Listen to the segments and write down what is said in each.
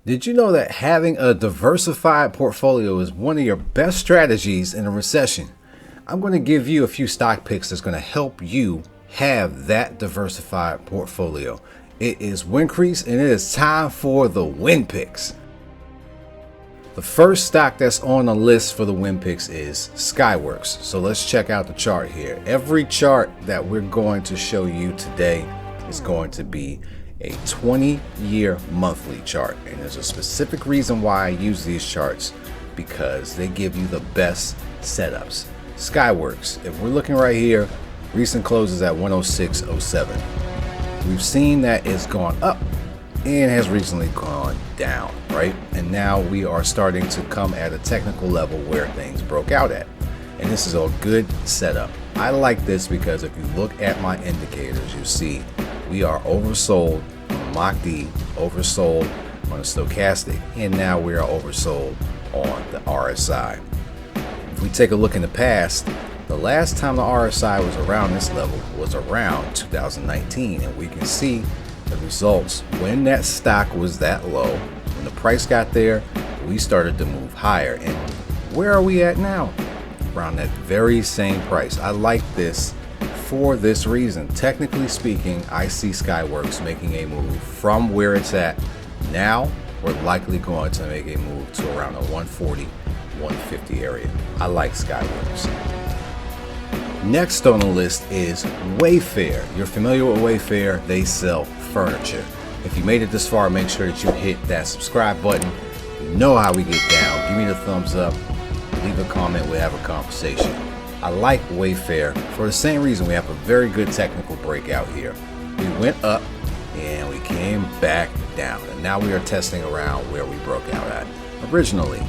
Did you know that having a diversified portfolio is one of your best strategies in a recession? I'm going to give you a few stock picks that's going to help you have that diversified portfolio. It is Wincrease and it is time for the win picks. The first stock that's on the list for the win picks is Skyworks. So let's check out the chart here. Every chart that we're going to show you today is going to be a 20-year monthly chart, and there's a specific reason why I use these charts, because they give you the best setups. Skyworks, if we're looking right here, recent closes at 106.07. We've seen that it's gone up and has recently gone down, right? And now we are starting to come at a technical level where things broke out at, and this is a good setup. I like this because if you look at my indicators, you see we are oversold on MACD, oversold on the stochastic, and now we are oversold on the RSI. If we take a look in the past, the last time the RSI was around this level was around 2019, and we can see the results when that stock was that low. When the price got there, we started to move higher, and where are we at now? Around that very same price. I like this for this reason. Technically speaking, I see Skyworks making a move from where it's at now. We're likely going to make a move to around the 140, 150 area. I like Skyworks. Next on the list is Wayfair. You're familiar with Wayfair? They sell furniture. If you made it this far, make sure that you hit that subscribe button. You know how we get down. Give me the thumbs up. Leave a comment. We'll have a conversation. I like Wayfair for the same reason. We have a very good technical breakout here. We went up and we came back down, and now we are testing around where we broke out at originally.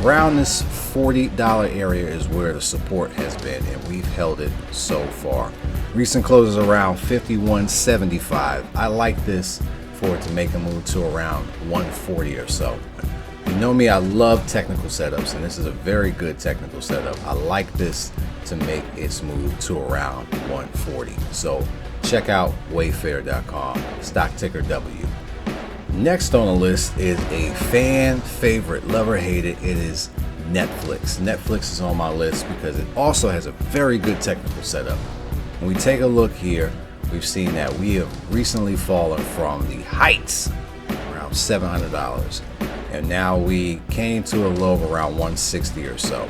Around this $40 area is where the support has been, and we've held it so far. Recent closes around 51.75. I like this for it to make a move to around 140 or so. You know me, I love technical setups, and this is a very good technical setup. I like this to make its move to around 140. So check out wayfair.com, stock ticker W. Next on the list is a fan favorite, love or hate it. It is Netflix. Netflix is on my list because it also has a very good technical setup. When we take a look here, we've seen that we have recently fallen from the heights around $700. And now we came to a low of around 160 or so.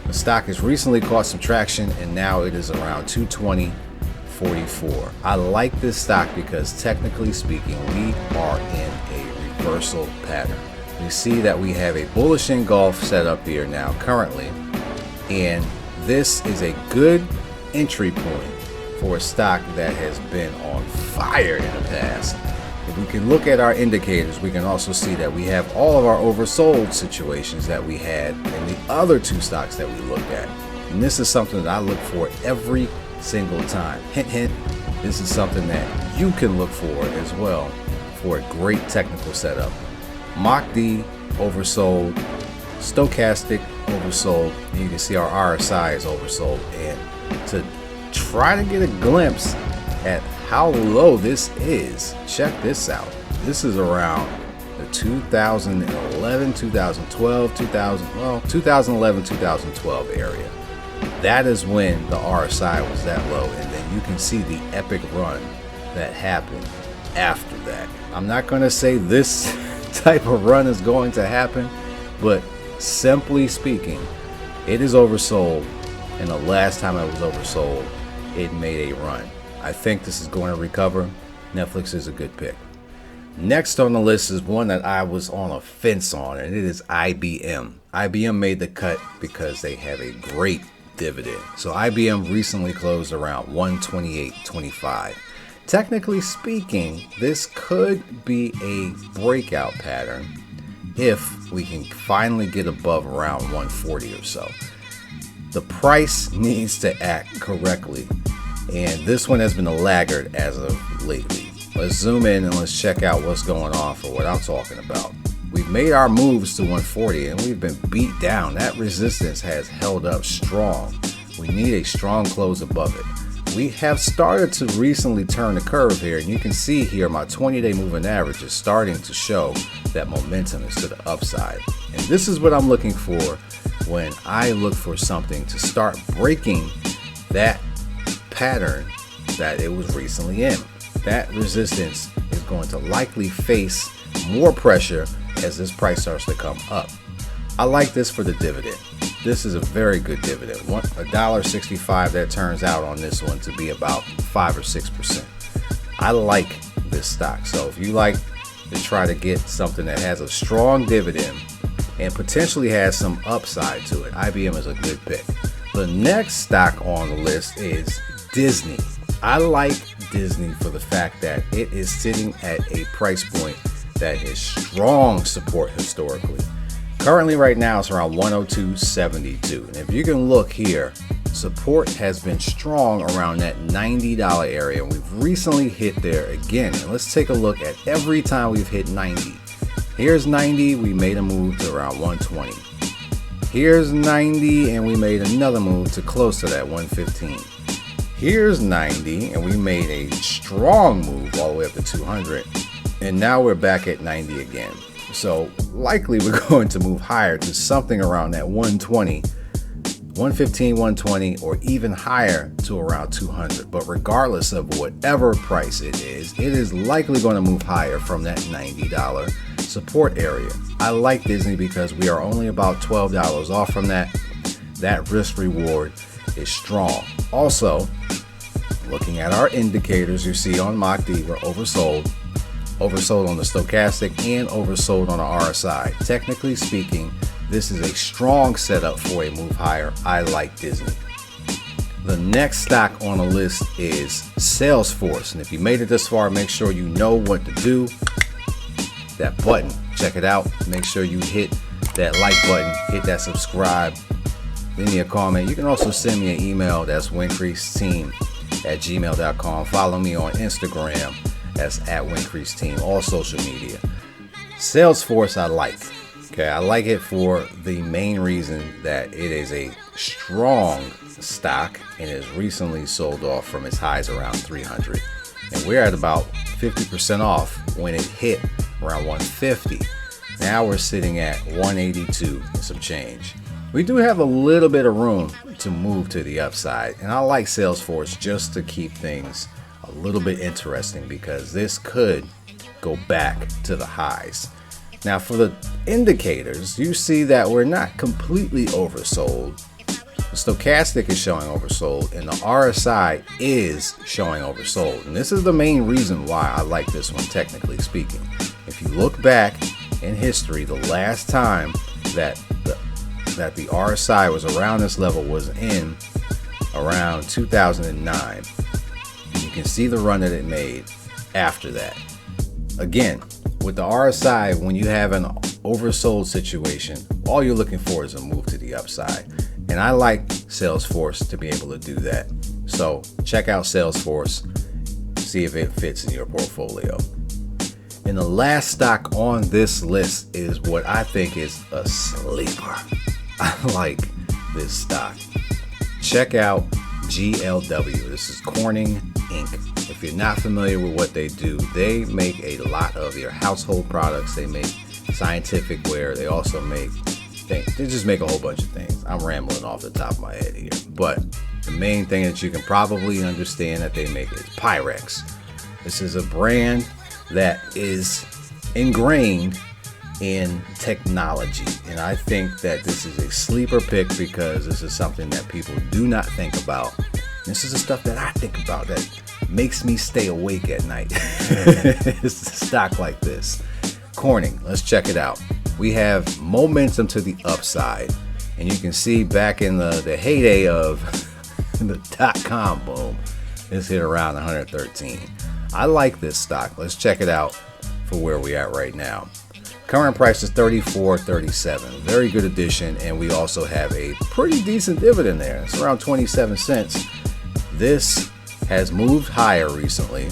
The stock has recently caught some traction, and now it is around 220.44. I like this stock because technically speaking, we are in a reversal pattern. We see that we have a bullish engulf set up here now currently, and this is a good entry point for a stock that has been on fire in the past. If we can look at our indicators, we can also see that we have all of our oversold situations that we had in the other two stocks that we looked at. And this is something that I look for every single time. Hint, hint, this is something that you can look for as well for a great technical setup. MACD oversold, stochastic oversold, and you can see our RSI is oversold. And to try to get a glimpse at how low this is, check this out. This is around the 2011, 2012, 2011, 2012 area. That is when the RSI was that low, and then you can see the epic run that happened after that. I'm not going to say this type of run is going to happen, but simply speaking, it is oversold, and the last time it was oversold, it made a run. I think this is going to recover. Netflix is a good pick. Next on the list is one that I was on a fence on, and it is IBM. IBM made the cut because they have a great dividend. So IBM recently closed around 128.25. Technically speaking, this could be a breakout pattern if we can finally get above around 140 or so. The price needs to act correctly, and this one has been a laggard as of lately. Let's zoom in and let's check out what's going on for what I'm talking about. We've made our moves to 140 and we've been beat down. That resistance has held up strong. We need a strong close above it. we have started to recently turn the curve here, and you can see here my 20-day moving average is starting to show that momentum is to the upside. And this is what I'm looking for when I look for something to start breaking that pattern that it was recently in. That resistance is going to likely face more pressure as this price starts to come up. I like this for the dividend. This is a very good dividend. $1.65 that turns out on this one to be about 5 or 6%. I like this stock. So if you like to try to get something that has a strong dividend and potentially has some upside to it, IBM is a good pick. The next stock on the list is Disney. I like Disney for the fact that it is sitting at a price point that is strong support historically. Currently right now it's around 102.72. And if you can look here, support has been strong around that $90 area, and we've recently hit there again. And let's take a look at every time we've hit 90. Here's 90, we made a move to around 120. Here's 90 and we made another move to close to that 115. Here's 90 and we made a strong move all the way up to 200. And now we're back at 90 again. So likely we're going to move higher to something around that 120, 115, 120, or even higher to around 200. But regardless of whatever price it is likely going to move higher from that $90 support area. I like Disney because we are only about $12 off from that. That risk reward is strong. Also, looking at our indicators, you see on MACD we're oversold on the stochastic and oversold on the RSI. Technically speaking, this is a strong setup for a move higher. I like Disney. The next stock on the list is Salesforce. And if you made it this far, make sure you know what to do. That button, check it out. Make sure you hit that like button, hit that subscribe, leave me a comment. You can also send me an email. That's wincreaseteam@gmail.com. Follow me on Instagram. That's @wincreaseteam. All social media. Salesforce I like. Okay, I like it for the main reason that it is a strong stock and has recently sold off from its highs around 300. And we're at about 50% off when it hit around 150. Now we're sitting at 182 and some change. We do have a little bit of room to move to the upside, and I like Salesforce just to keep things a little bit interesting because this could go back to the highs. Now for the indicators, you see that we're not completely oversold. The stochastic is showing oversold and the RSI is showing oversold. And this is the main reason why I like this one, technically speaking. If you look back in history, the last time that the RSI was around this level was in around 2009. You can see the run that it made after that. Again, with the RSI, when you have an oversold situation, all you're looking for is a move to the upside. And I like Salesforce to be able to do that. So check out Salesforce, see if it fits in your portfolio. And the last stock on this list is what I think is a sleeper. I like this stock. Check out GLW. This is Corning Inc. If you're not familiar with what they do, they make a lot of your household products. They make scientific wear. They also make things. They just make a whole bunch of things. I'm rambling off the top of my head here. But the main thing that you can probably understand that they make is Pyrex. This is a brand that is ingrained in technology. And I think that this is a sleeper pick because this is something that people do not think about. This is the stuff that I think about that makes me stay awake at night. It's a stock like this. Corning, let's check it out. We have momentum to the upside. And you can see back in the heyday of the .com boom, this hit around 113. I like this stock. Let's check it out for where we at right now. Current price is $34.37. Very good addition, and we also have a pretty decent dividend there. It's around 27 cents. This has moved higher recently.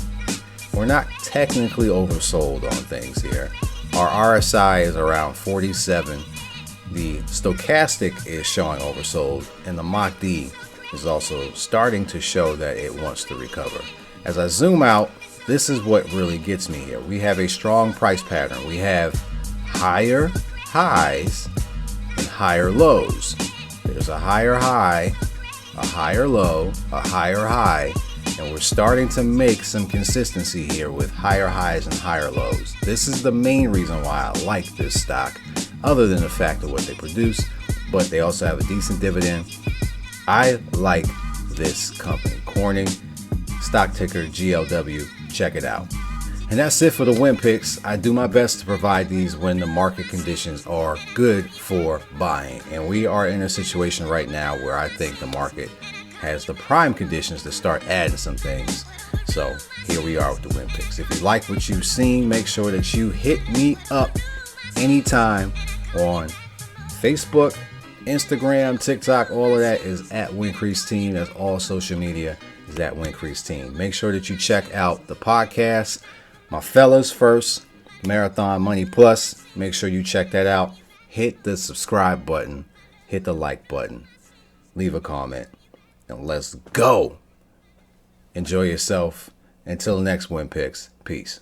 We're not technically oversold on things here. Our RSI is around 47. The stochastic is showing oversold, and the MACD is also starting to show that it wants to recover. As I zoom out, this is what really gets me here. We have a strong price pattern. We have higher highs and higher lows. There's a higher high, a higher low, a higher high, and we're starting to make some consistency here with higher highs and higher lows. This is the main reason why I like this stock, other than the fact of what they produce, but they also have a decent dividend. I like this company, Corning, stock ticker GLW. Check it out. And that's it for the win picks. I do my best to provide these when the market conditions are good for buying. And we are in a situation right now where I think the market has the prime conditions to start adding some things. So here we are with the win picks. If you like what you've seen, make sure that you hit me up anytime on Facebook, Instagram, TikTok. All of that is at Wincrease Team. That's all social media is at Wincrease Team. Make sure that you check out the podcast, My Fellas First, Marathon Money Plus. Make sure you check that out. Hit the subscribe button, hit the like button, leave a comment, and let's go. Enjoy yourself. Until the next win picks. Peace.